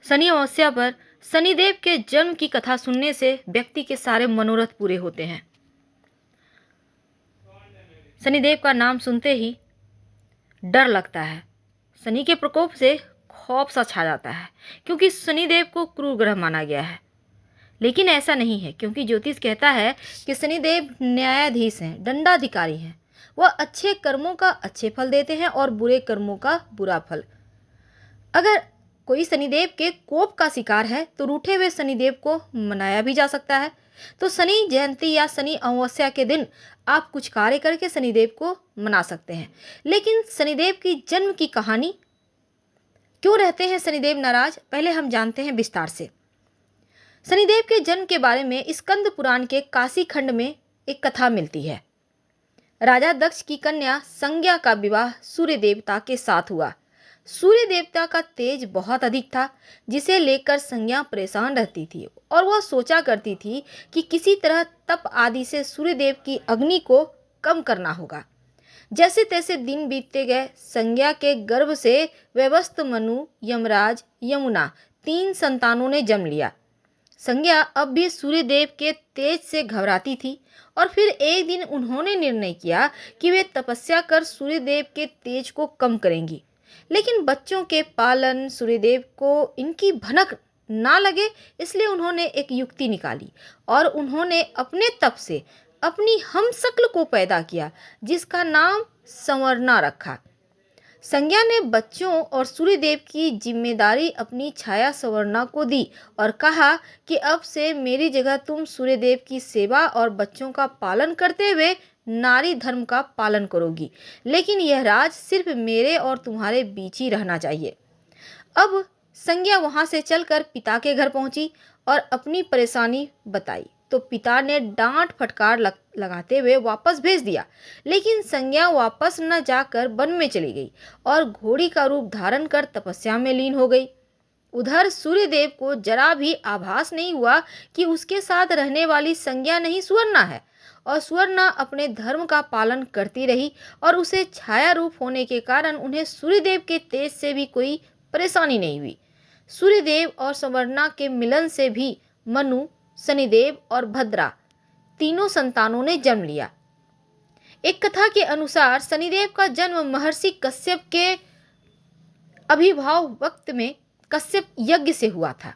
शनि अमावस्या पर शनिदेव के जन्म की कथा सुनने से व्यक्ति के सारे मनोरथ पूरे होते हैं। शनिदेव का नाम सुनते ही डर लगता है। शनि के प्रकोप से खौफ सा छा जाता है, क्योंकि शनिदेव को क्रूर ग्रह माना गया है। लेकिन ऐसा नहीं है, क्योंकि ज्योतिष कहता है कि शनिदेव न्यायाधीश हैं, दंडाधिकारी हैं। वह अच्छे कर्मों का अच्छे फल देते हैं और बुरे कर्मों का बुरा फल। अगर कोई शनिदेव के कोप का शिकार है तो रूठे हुए शनिदेव को मनाया भी जा सकता है। तो शनि जयंती या शनि अमावस्या के दिन आप कुछ कार्य करके शनिदेव को मना सकते हैं। लेकिन शनिदेव की जन्म की कहानी, क्यों रहते हैं शनिदेव नाराज, पहले हम जानते हैं विस्तार से। शनिदेव के जन्म के बारे में स्कंद पुराण के काशी खंड में एक कथा मिलती है। राजा दक्ष की कन्या संज्ञा का विवाह सूर्य देवता के साथ हुआ। सूर्य देवता का तेज बहुत अधिक था, जिसे लेकर संज्ञा परेशान रहती थी और वह सोचा करती थी कि किसी तरह तप आदि से सूर्यदेव की अग्नि को कम करना होगा। जैसे तैसे दिन बीतते गए। संज्ञा के गर्भ से वैवस्वत, मनु, यमराज, यमुना 3 संतानों ने जन्म लिया। संज्ञा अब भी सूर्यदेव के तेज से घबराती थी और फिर एक दिन उन्होंने निर्णय किया कि वे तपस्या कर सूर्यदेव के तेज को कम करेंगी। लेकिन बच्चों के पालन सूर्यदेव को इनकी भनक ना लगे, इसलिए उन्होंने एक युक्ति निकाली और उन्होंने अपने तप से अपनी हमशक्ल को पैदा किया, जिसका नाम संवरना रखा। संज्ञा ने बच्चों और सूर्यदेव की जिम्मेदारी अपनी छाया संवरना को दी और कहा कि अब से मेरी जगह तुम सूर्यदेव की सेवा और बच्चों का पालन करते हुए नारी धर्म का पालन करोगी, लेकिन यह राज सिर्फ मेरे और तुम्हारे बीच ही रहना चाहिए। अब संज्ञा वहां से चलकर पिता के घर पहुंची और अपनी परेशानी बताई, तो पिता ने डांट फटकार लगाते हुए वापस भेज दिया। लेकिन संज्ञा वापस न जाकर वन में चली गई और घोड़ी का रूप धारण कर तपस्या में लीन हो गई। उधर सूर्यदेव को जरा भी आभास नहीं हुआ कि उसके साथ रहने वाली संज्ञा नहीं सुवर्णा है, और सुवर्णा अपने धर्म का पालन करती रही और उसे छाया रूप होने के कारण उन्हें सूर्यदेव के तेज से भी कोई परेशानी नहीं हुई। सूर्यदेव और सुवर्णा के मिलन से भी मनु, शनिदेव और भद्रा 3 संतानों ने जन्म लिया। एक कथा के अनुसार शनिदेव का जन्म महर्षि कश्यप के अभिभाव वक्त में कश्यप यज्ञ से हुआ था।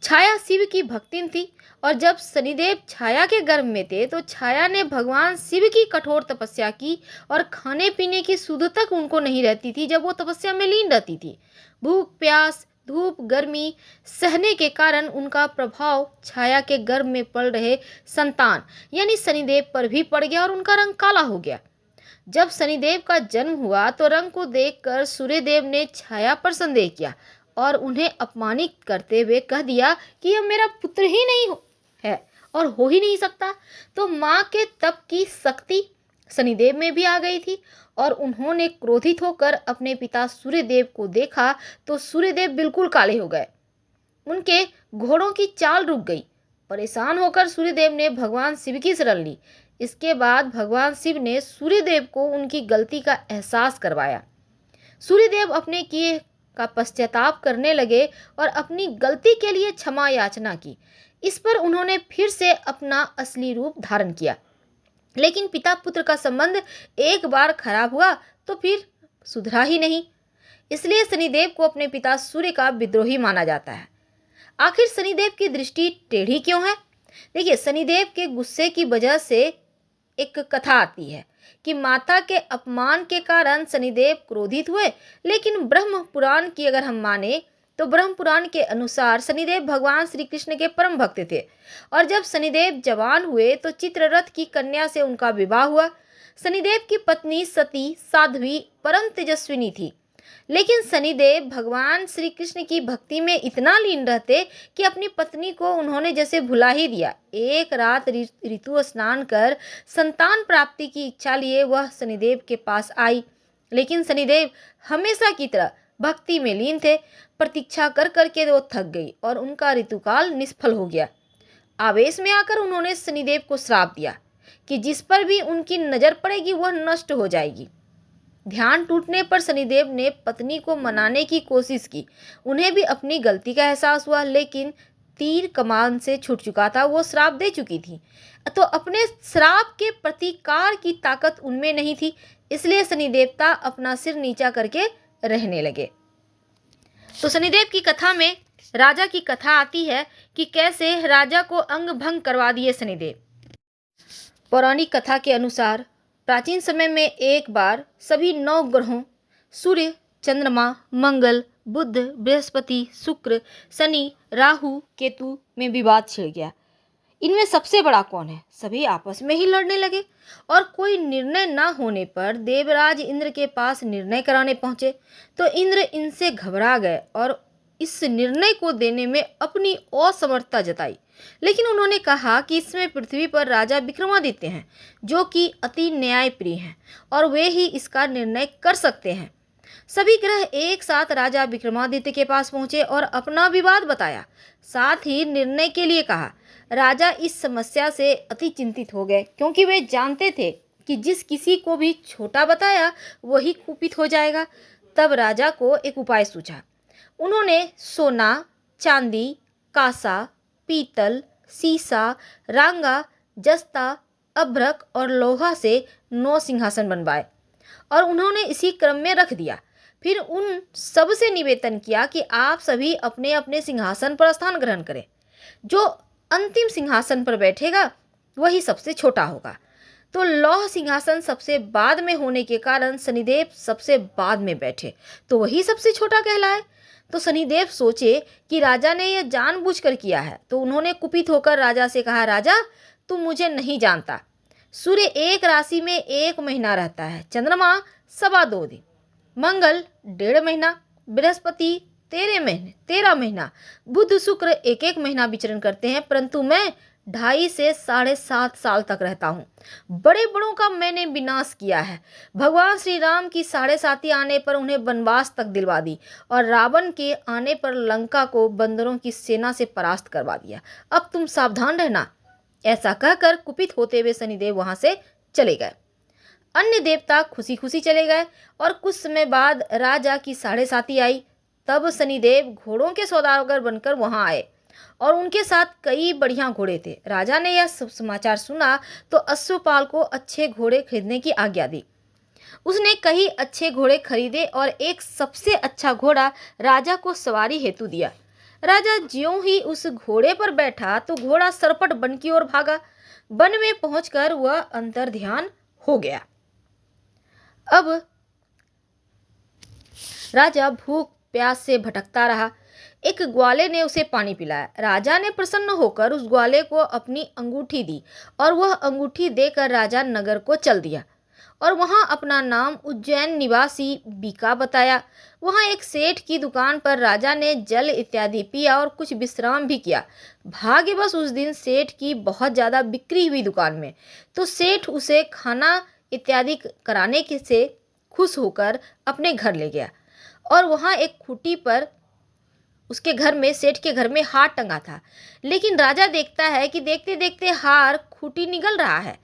छाया शिव की भक्तिन थी और जब शनिदेव छाया के गर्भ में थे तो छाया ने भगवान शिव की कठोर तपस्या की और खाने पीने की सुध तक उनको नहीं रहती थी जब वो तपस्या में लीन रहती थी। भूख प्यास धूप गर्मी सहने के कारण उनका प्रभाव छाया के गर्भ में पल रहे संतान यानी शनिदेव पर भी पड़ गया और उनका रंग काला हो गया। जब शनिदेव का जन्म हुआ तो रंग को देखकर सूर्यदेव ने छाया पर संदेह किया और उन्हें अपमानित करते हुए कह दिया कि यह मेरा पुत्र ही नहीं है और हो ही नहीं सकता। तो माँ के तप की शक्ति शनिदेव में भी आ गई थी और उन्होंने क्रोधित होकर अपने पिता सूर्यदेव को देखा तो सूर्यदेव बिल्कुल काले हो गए। उनके घोड़ों की चाल रुक गई। परेशान होकर सूर्यदेव ने भगवान शिव की शरण ली। इसके बाद भगवान शिव ने सूर्यदेव को उनकी गलती का एहसास करवाया। सूर्यदेव अपने किए का पश्चाताप करने लगे और अपनी गलती के लिए क्षमा याचना की। इस पर उन्होंने फिर से अपना असली रूप धारण किया। लेकिन पिता पुत्र का संबंध एक बार खराब हुआ तो फिर सुधरा ही नहीं, इसलिए शनिदेव को अपने पिता सूर्य का विद्रोही माना जाता है। आखिर शनिदेव की दृष्टि टेढ़ी क्यों है? देखिए, शनिदेव के गुस्से की वजह से एक कथा आती है कि माता के अपमान के कारण शनिदेव क्रोधित हुए। लेकिन ब्रह्म पुराण की अगर हम माने तो ब्रह्म पुराण के अनुसार शनिदेव भगवान श्री कृष्ण के परम भक्त थे और जब शनिदेव जवान हुए तो चित्ररथ की कन्या से उनका विवाह हुआ। शनिदेव की पत्नी सती साध्वी परम तेजस्विनी थी, लेकिन शनिदेव भगवान श्री कृष्ण की भक्ति में इतना लीन रहते कि अपनी पत्नी को उन्होंने जैसे भुला ही दिया। एक रात ऋतु स्नान कर संतान प्राप्ति की इच्छा लिए वह शनिदेव के पास आई, लेकिन शनिदेव हमेशा की तरह भक्ति में लीन थे। प्रतीक्षा कर करके वो थक गई और उनका ऋतुकाल निष्फल हो गया। आवेश में आकर उन्होंने शनिदेव को श्राप दिया कि जिस पर भी उनकी नजर पड़ेगी वह नष्ट हो जाएगी। ध्यान टूटने पर शनिदेव ने पत्नी को मनाने की कोशिश की। उन्हें भी अपनी गलती का एहसास हुआ, लेकिन तीर कमान से छूट चुका था, वो श्राप दे चुकी थी। तो अपने श्राप के प्रतिकार की ताकत उनमें नहीं थी, इसलिए शनि देवता अपना सिर नीचा करके रहने लगे। तो शनिदेव की कथा में राजा की कथा आती है कि कैसे राजा को अंग भंग करवा दिए शनिदेव। पौराणिक कथा के अनुसार प्राचीन समय में एक बार सभी 9 ग्रहों सूर्य, चंद्रमा, मंगल, बुध, बृहस्पति, शुक्र, शनि, राहु, केतु में विवाद छिड़ गया। इनमें सबसे बड़ा कौन है? सभी आपस में ही लड़ने लगे और कोई निर्णय न होने पर देवराज इंद्र के पास निर्णय कराने पहुंचे। तो इंद्र इनसे घबरा गए और इस निर्णय को देने में अपनी असमर्थता जताई। लेकिन उन्होंने कहा कि इसमें पृथ्वी पर राजा विक्रमादित्य हैं, जो कि अति न्यायप्रिय हैं और वे ही इसका निर्णय कर सकते हैं। सभी ग्रह एक साथ राजा विक्रमादित्य के पास पहुंचे और अपना विवाद बताया, साथ ही निर्णय के लिए कहा। राजा इस समस्या से अति चिंतित हो गए, क्योंकि वे जानते थे कि जिस किसी को भी छोटा बताया वही कुपित हो जाएगा। तब राजा को एक उपाय सूझा। उन्होंने सोना, चांदी, कांसा, पीतल, सीसा, रांगा, जस्ता, अभ्रक और लोहा से 9 सिंहासन बनवाए और उन्होंने इसी क्रम में रख दिया। फिर उन सब से निवेदन किया कि आप सभी अपने अपने सिंहासन पर स्थान ग्रहण करें। जो अंतिम सिंहासन पर बैठेगा वही सबसे छोटा होगा। तो लौह सिंहासन सबसे बाद में होने के कारण शनिदेव सबसे बाद में बैठे, तो वही सबसे छोटा कहलाए। तो शनिदेव सोचे कि राजा ने यह जानबूझकर किया है, तो उन्होंने कुपित होकर राजा से कहा, राजा तुम मुझे नहीं जानता। सूर्य एक राशि में 1 महीना रहता है, चंद्रमा 2.25 दिन, मंगल 1.5 महीना, बृहस्पति 13 महीना, बुध शुक्र 1 महीना विचरण करते हैं, परंतु मैं 2.5 से 7.5 साल तक रहता हूँ। बड़े बड़ों का मैंने विनाश किया है। भगवान श्री राम की 7.5 आने पर उन्हें वनवास तक दिलवा दी और रावण के आने पर लंका को बंदरों की सेना से परास्त करवा दिया। अब तुम सावधान रहना। ऐसा कहकर कुपित होते हुए शनिदेव वहां से चले गए। अन्य देवता खुशी खुशी चले गए और कुछ समय बाद राजा की 7.5 आई। तब शनिदेव घोड़ों के सौदागर बनकर वहां आए और उनके साथ कई बढ़िया घोड़े थे। राजा ने यह सब समाचार सुना तो अश्वपाल को अच्छे घोड़े खरीदने की आज्ञा दी। उसने कई अच्छे घोड़े खरीदे और एक सबसे अच्छा घोड़ा राजा को सवारी हेतु दिया। राजा ज्यों ही उस घोड़े पर बैठा तो घोड़ा सरपट वन की ओर भागा। वन में पहुंचकर वह अंतर्ध्यान हो गया। अब राजा भूख प्यास से भटकता रहा। एक ग्वाले ने उसे पानी पिलाया। राजा ने प्रसन्न होकर उस ग्वाले को अपनी अंगूठी दी और वह अंगूठी देकर राजा नगर को चल दिया और वहां अपना नाम उज्जैन निवासी बीका बताया। वहां एक सेठ की दुकान पर राजा ने जल इत्यादि पिया और कुछ विश्राम भी किया। भाग्यवश उस दिन सेठ की बहुत ज़्यादा बिक्री हुई दुकान में, तो सेठ उसे खाना इत्यादि कराने के से खुश होकर अपने घर ले गया और वहां एक खूंटी पर उसके घर में, सेठ के घर में हार टंगा था। लेकिन राजा देखता है कि देखते देखते हार खूंटी निगल रहा है।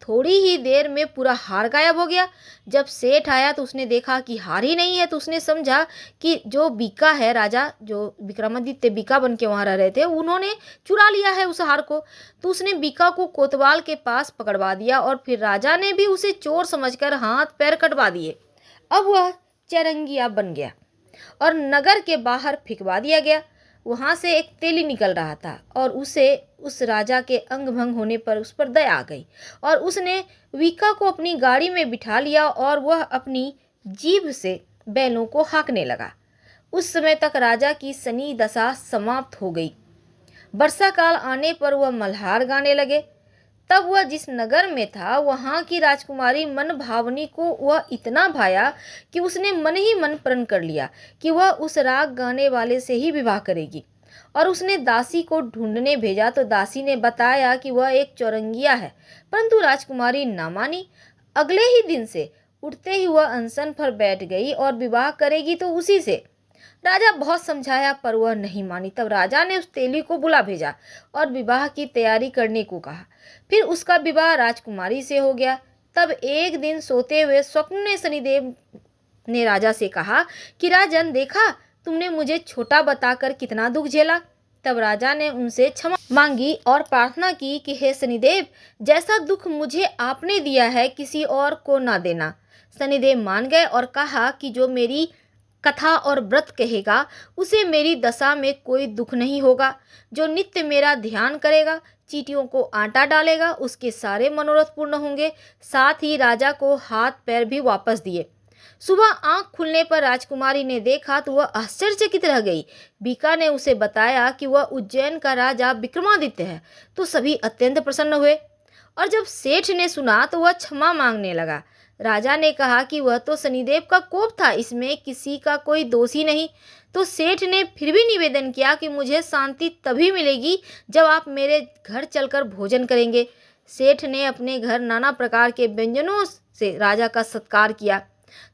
थोड़ी ही देर में पूरा हार गायब हो गया। जब सेठ आया तो उसने देखा कि हार ही नहीं है, तो उसने समझा कि जो बीका है, राजा जो विक्रमादित्य बीका बन के वहाँ रह रहे थे, उन्होंने चुरा लिया है उस हार को। तो उसने बीका को कोतवाल के पास पकड़वा दिया और फिर राजा ने भी उसे चोर समझकर हाथ पैर कटवा दिए। अब वह चरंगिया बन गया और नगर के बाहर फिकवा दिया गया। वहां से एक तेली निकल रहा था और उसे उस राजा के अंग भंग होने पर उस पर दया आ गई और उसने वीका को अपनी गाड़ी में बिठा लिया और वह अपनी जीभ से बैलों को हाँकने लगा। उस समय तक राजा की शनि दशा समाप्त हो गई। वर्षा काल आने पर वह मल्हार गाने लगे। तब वह जिस नगर में था वहां की राजकुमारी मन भावनी को वह इतना भाया कि उसने मन ही मन प्रण कर लिया कि वह उस राग गाने वाले से ही विवाह करेगी और उसने दासी को ढूंढने भेजा। तो दासी ने बताया कि वह एक चौरंगिया है, परंतु राजकुमारी ना मानी। अगले ही दिन से उठते ही वह अनशन पर बैठ गई और विवाह करेगी तो उसी से। राजा बहुत समझाया पर वह नहीं मानी। तब राजा ने उस तेली को बुला भेजा और विवाह की तैयारी करने को कहा। फिर उसका विवाह राजकुमारी से हो गया। तब एक दिन सोते हुए स्वप्न में शनिदेव ने राजा से कहा कि राजन, देखा तुमने मुझे छोटा बताकर कितना दुख झेला। तब राजा ने उनसे क्षमा मांगी और प्रार्थना की कि हे शनिदेव, जैसा दुख मुझे आपने दिया है किसी और को ना देना। शनिदेव मान गए और कहा कि जो मेरी कथा और व्रत कहेगा उसे मेरी दशा में कोई दुख नहीं होगा। जो नित्य मेरा ध्यान करेगा, चींटियों को आटा डालेगा, उसके सारे मनोरथ पूर्ण होंगे। साथ ही राजा को हाथ पैर भी वापस दिए। सुबह आंख खुलने पर राजकुमारी ने देखा तो वह आश्चर्यचकित रह गई। बीका ने उसे बताया कि वह उज्जैन का राजा विक्रमादित्य है, तो सभी अत्यंत प्रसन्न हुए। और जब सेठ ने सुना तो वह क्षमा मांगने लगा। राजा ने कहा कि वह तो शनिदेव का कोप था, इसमें किसी का कोई दोष ही नहीं। तो सेठ ने फिर भी निवेदन किया कि मुझे शांति तभी मिलेगी जब आप मेरे घर चलकर भोजन करेंगे। सेठ ने अपने घर नाना प्रकार के व्यंजनों से राजा का सत्कार किया।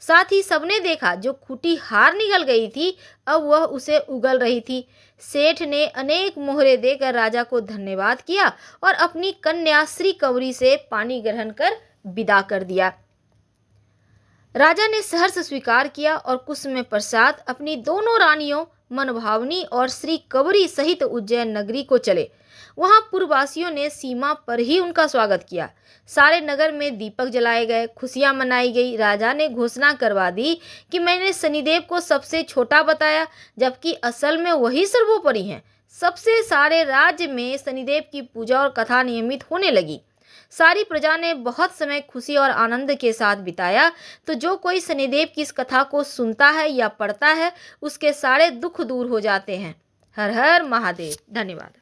साथ ही सबने देखा जो खूंटी हार निकल गई थी, अब वह उसे उगल रही थी। सेठ ने अनेक मोहरे देकर राजा को धन्यवाद किया और अपनी कन्या श्री कवरी से पानी ग्रहण कर विदा कर दिया। राजा ने सहर्ष स्वीकार किया और कुछ समय पश्चात अपनी दोनों रानियों मनभावनी और श्री कवरी सहित उज्जैन नगरी को चले। वहां पुरवासियों ने सीमा पर ही उनका स्वागत किया। सारे नगर में दीपक जलाए गए, खुशियां मनाई गई। राजा ने घोषणा करवा दी कि मैंने शनिदेव को सबसे छोटा बताया, जबकि असल में वही सर्वोपरि हैं। सबसे सारे राज्य में शनिदेव की पूजा और कथा नियमित होने लगी। सारी प्रजा ने बहुत समय खुशी और आनंद के साथ बिताया। तो जो कोई शनिदेव की इस कथा को सुनता है या पढ़ता है, उसके सारे दुख दूर हो जाते हैं। हर हर महादेव। धन्यवाद।